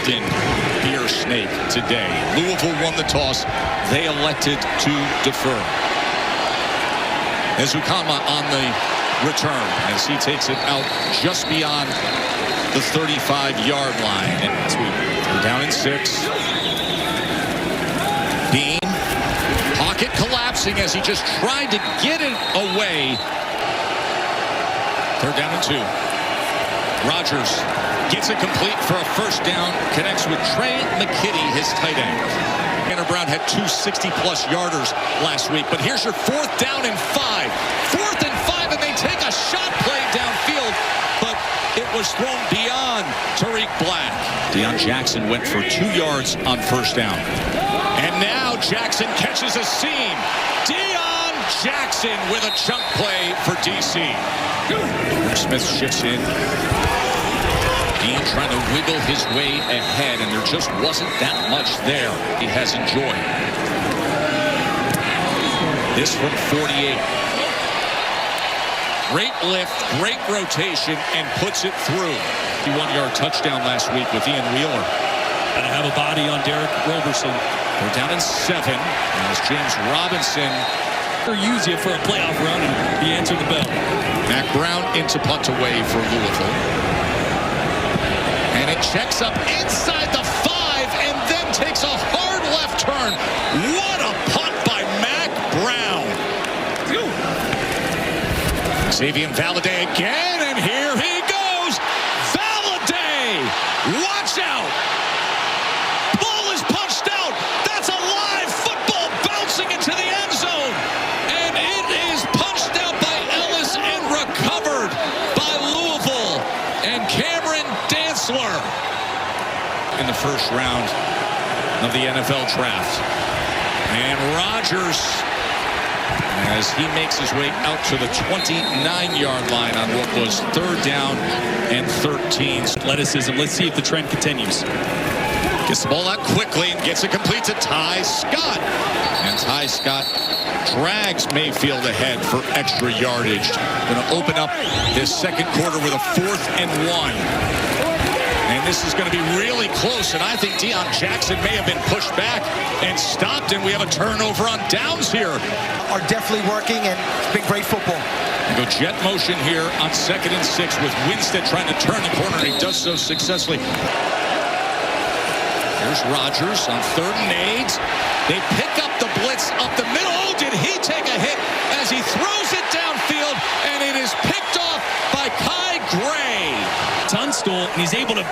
golden beer snake today. Louisville won the toss. They elected to defer. Ezukama on the return as he takes it out just beyond the 35-yard line. And we're down in 6. Bean, pocket collapsing as he just tried to get it away. 3rd down and 2. Rodgers gets it complete for a first down, connects with Trey McKitty, his tight end. Tanner Brown had 2 60-plus yarders last week, but here's your 4th down and 5. 4th and 5, and they take a shot play downfield, but it was thrown beyond Tariq Black. Deion Jackson went for 2 yards on first down. And now Jackson catches a seam. Deion Jackson with a chunk play for DC. Smith shifts in. Dean trying to wiggle his way ahead, and there just wasn't that much there. He has enjoyed. This from 48. Great lift, great rotation, and puts it through. 1-yard touchdown last week with Ian Wheeler. Gotta have a body on Derek Roberson. They're down in 7 as James Robinson Use you for a playoff run, and he answered the bell. Mac Brown into punt away for Louisville. And it checks up inside the 5 and then takes a hard left turn. What a punt by Mac Brown. Xavier Valladay again, and here he goes. Valladay, watch out. Ball is punched out. That's a live football bouncing into the end zone. And it is punched out by Ellis and recovered by Louisville and Cameron Dantzler in the first round of the NFL draft. And Rodgers, as he makes his way out to the 29-yard line on what was 3rd down and 13. Athleticism. Let's see if the trend continues. Gets the ball out quickly and gets it complete to Ty Scott. And Ty Scott drags Mayfield ahead for extra yardage. Going to open up this second quarter with a 4th and 1. And this is going to be really close, and I think Deion Jackson may have been pushed back and stopped, and we have a turnover on downs here. Are definitely working, and it's been great football. And go jet motion here on 2nd and 6 with Winstead trying to turn the corner, and he does so successfully. Here's Rodgers on 3rd and 8. They pick up the blitz up the middle. Oh, did he take a hit as he throws it downfield, and it is picked off by Kai Gray. Tunstall, and he's able to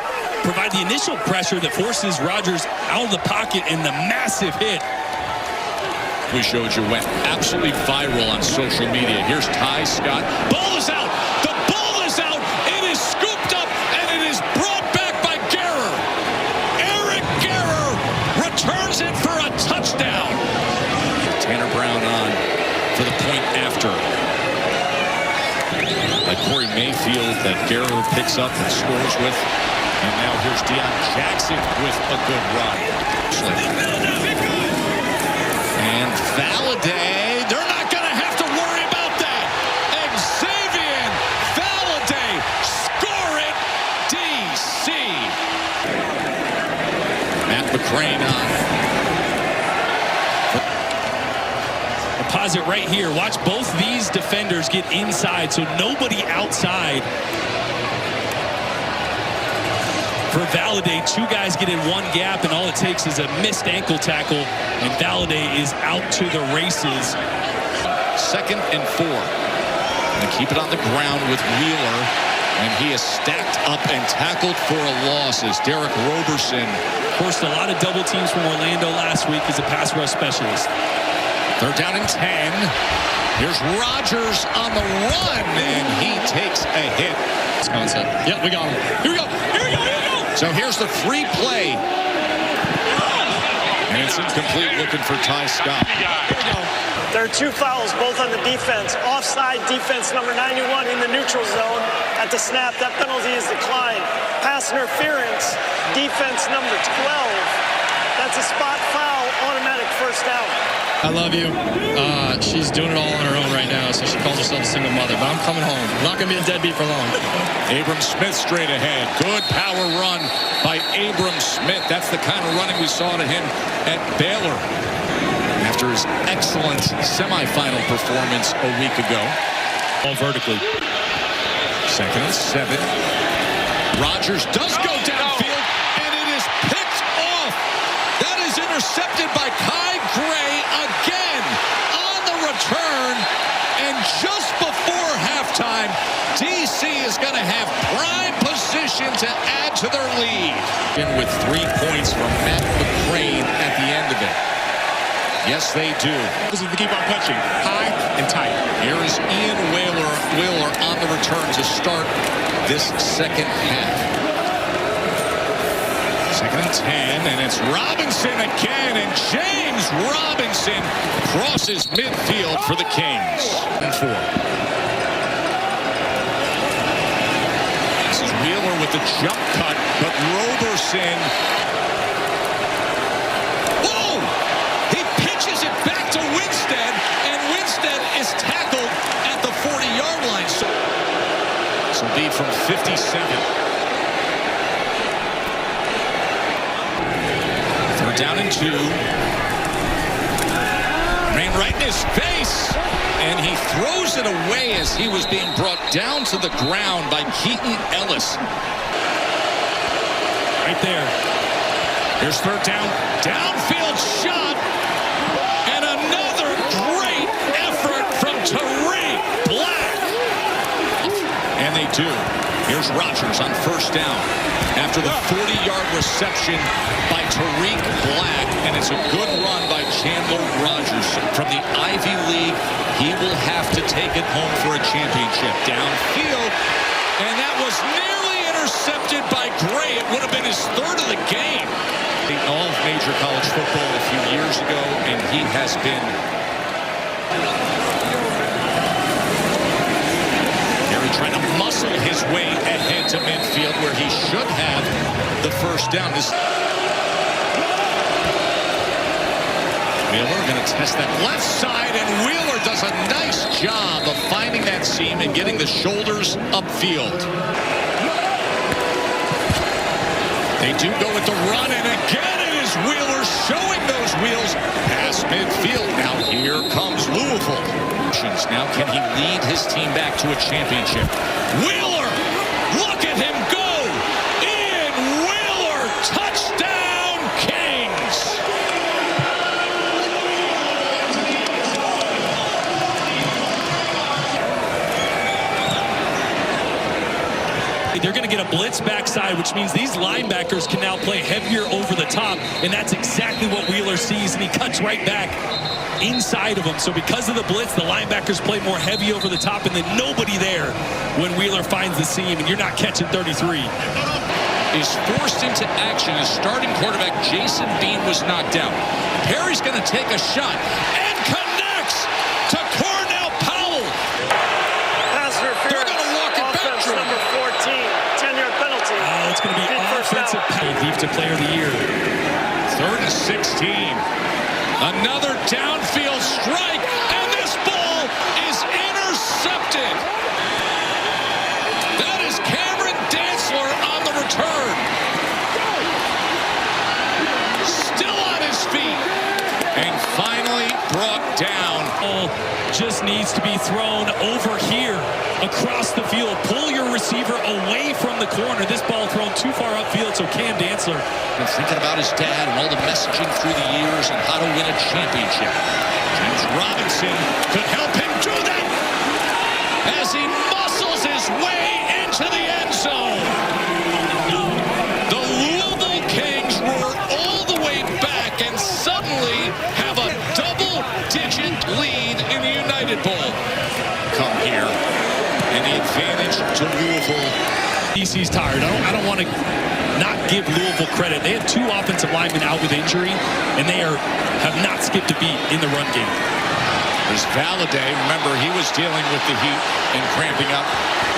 provide the initial pressure that forces Rodgers out of the pocket, and the massive hit. We showed you went absolutely viral on social media. Here's Ty Scott. Ball is out. The ball is out. It is scooped up, and it is brought back by Guerrer. Eric Guerrer returns it for a touchdown. Tanner Brown on for the point after. By Corey Mayfield that Guerrer picks up and scores with. And now here's Deion Jackson with a good run. And Valladay, they're not going to have to worry about that. Xavier Valladay, score it, DC. Matt McCrane on. Pause it right here. Watch both these defenders get inside, so nobody outside. For Valladay, 2 guys get in 1 gap, and all it takes is a missed ankle tackle, and Valladay is out to the races. 2nd and 4. Gonna keep it on the ground with Wheeler, and he is stacked up and tackled for a loss as Derek Roberson Forced a lot of double teams from Orlando last week as a pass rush specialist. 3rd down and 10. Here's Rodgers on the run, and he takes a hit. Concept. Yep, we got him. Here we go. Here we go. Here we go. So here's the free play. And it's incomplete, looking for Ty Scott. Here we go. There are 2 fouls, both on the defense. Offside defense number 91 in the neutral zone. At the snap, that penalty is declined. Pass interference, defense number 12. That's a spot foul, automatic first down. I love you. She's doing it all on her own right now, so she calls herself a single mother. But I'm coming home. I'm not going to be a deadbeat for long. Abram Smith straight ahead. Good power run by Abram Smith. That's the kind of running we saw to him at Baylor after his excellent semifinal performance a week ago. All vertically. 2nd and 7. Rogers does go downfield, and it is picked off. That is intercepted by Kai Gray again on the return. And just before halftime, DC is going to have prime position to add to their lead. With 3 points from Matt McCrane at the end of it. Yes, they do. This is to keep on punching high and tight. Here is Ian Wheeler on the return to start this second half. 2nd and 10, and it's Robinson again, and James Robinson crosses midfield for the Kings. And 4. This is Wheeler with the jump cut, but Roberson. Whoa! He pitches it back to Winstead, and Winstead is tackled at the 40-yard line. So this will be from 57. Down in 2. Ran right in his face, and he throws it away as he was being brought down to the ground by Keaton Ellis. Right there. Here's 3rd down. Downfield shot, and another great effort from Tariq Black. And they do. Here's Rogers on 1st down after the 40-yard reception by Tariq Black, and it's a good run by Chandler Rogers. From the Ivy League, he will have to take it home for a championship. Downfield, and that was nearly intercepted by Gray. It would have been his 3rd of the game. All of major college football a few years ago, and he has been trying to muscle his way ahead to midfield where he should have the 1st down. Wheeler going to test that left side, and Wheeler does a nice job of finding that seam and getting the shoulders upfield. They do go with the run, and again it is Wheeler showing those wheels past midfield. Now here comes Louisville. Now can he lead his team back to a championship? Wheeler! Look at him go! Ian Wheeler! Touchdown, Kings! They're going to get a blitz backside, which means these linebackers can now play heavier over the top, and that's exactly what Wheeler sees, and he cuts right back inside of them. So because of the blitz, the linebackers play more heavy over the top, and then nobody there when Wheeler finds the seam, and you're not catching 33. Is forced into action as starting quarterback Jason Bean was knocked out. Perry's going to take a shot and connects to Cornell Powell. Pass interference. They're going to walk it back. Number 14, 10-yard penalty. Oh, it's going to be offensive defensive player of the year. 3rd and 16. Another downfield strike, and this ball is intercepted. That is Cameron Dantzler on the return. Still on his feet, and finally brought down. Just needs to be thrown over here across the field. Pull your receiver away from the corner. This ball thrown too far upfield, so Cam Dantzler. And thinking about his dad and all the messaging through the years and how to win a championship. James Robinson could help him do that as he muscles his way into the end zone. The Louisville Kings roar all the way back and suddenly have a double-digit lead in the United Bowl. Come here, and the advantage to Louisville. DC's tired. I don't want to not give Louisville credit. They had 2 offensive linemen out with injury, and they have not skipped a beat in the run game. There's Valladay. Remember, he was dealing with the heat and cramping up,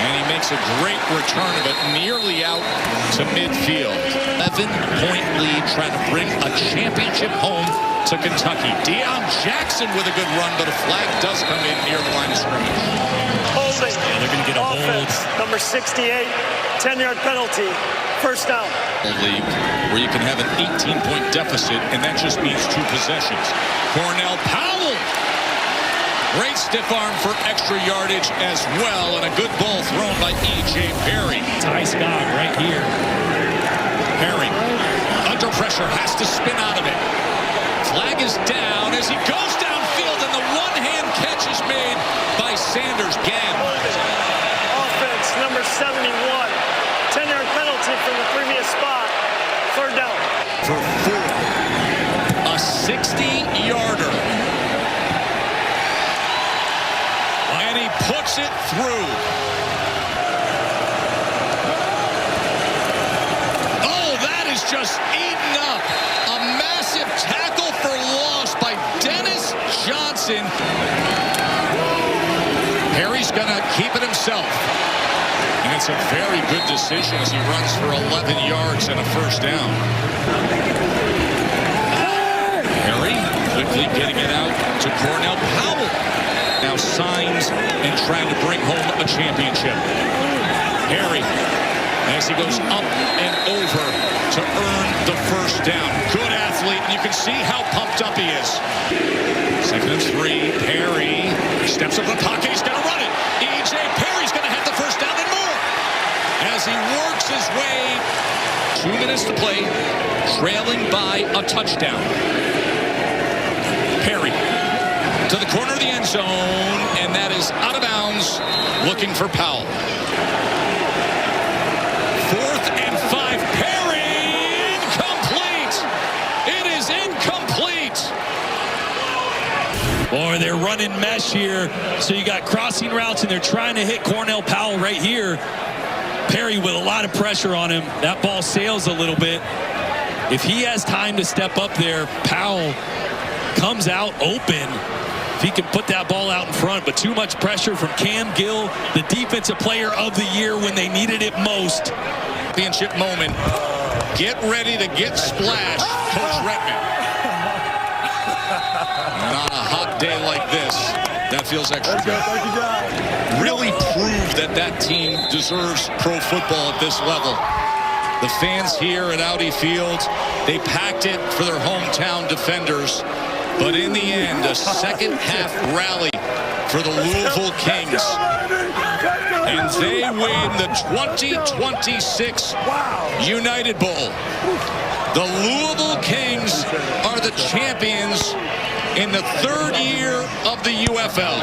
and he makes a great return of it, nearly out to midfield. 11-point lead, trying to bring a championship home to to Kentucky. Deion Jackson with a good run, but a flag does come in near the line of scrimmage. Holding. Yeah, they're going to get a Offense, hold. number 68, 10-yard penalty, first down. League where you can have an 18-point deficit, and that just means 2 possessions. Cornell Powell. Great stiff arm for extra yardage as well, and a good ball thrown by E.J. Perry. Ty Scott right here. Perry, under pressure, has to spin out of it. Flag is down as he goes downfield, and the one-hand catch is made by Sanders. Gann. Offense, number 71, 10-yard penalty from the previous spot, third down. For 4. A 60-yarder. And he puts it through. Oh, that is just eaten up. A massive tackle for loss by Dennis Johnson. Perry's going to keep it himself. And it's a very good decision as he runs for 11 yards and a first down. Perry quickly getting it out to Cornell Powell. Now signs and trying to bring home a championship. Perry, as he goes up and over to earn the first down. Good athlete, and you can see how pumped up he is. 2nd and 3, Perry steps up the pocket, he's going to run it. E.J. Perry's going to have the first down and more. As he works his way, 2 minutes to play, trailing by a touchdown. Perry to the corner of the end zone, and that is out of bounds, looking for Powell. 4th and 5, Perry, incomplete. It is incomplete. Boy, they're running mesh here, so you got crossing routes, and they're trying to hit Cornell Powell right here. Perry with a lot of pressure on him. That ball sails a little bit. If he has time to step up there, Powell comes out open. If he can put that ball out in front, but too much pressure from Cam Gill, the defensive player of the year when they needed it most. Championship moment. Get ready to get splashed, Coach Redman. And on a hot day like this, that feels extra good. Really prove that team deserves pro football at this level. The fans here at Audi Field, they packed it for their hometown defenders. But in the end, a second-half rally for the Louisville Kings. And they win the 2026 United Bowl. The Louisville Kings are the champions in the 3rd year of the UFL.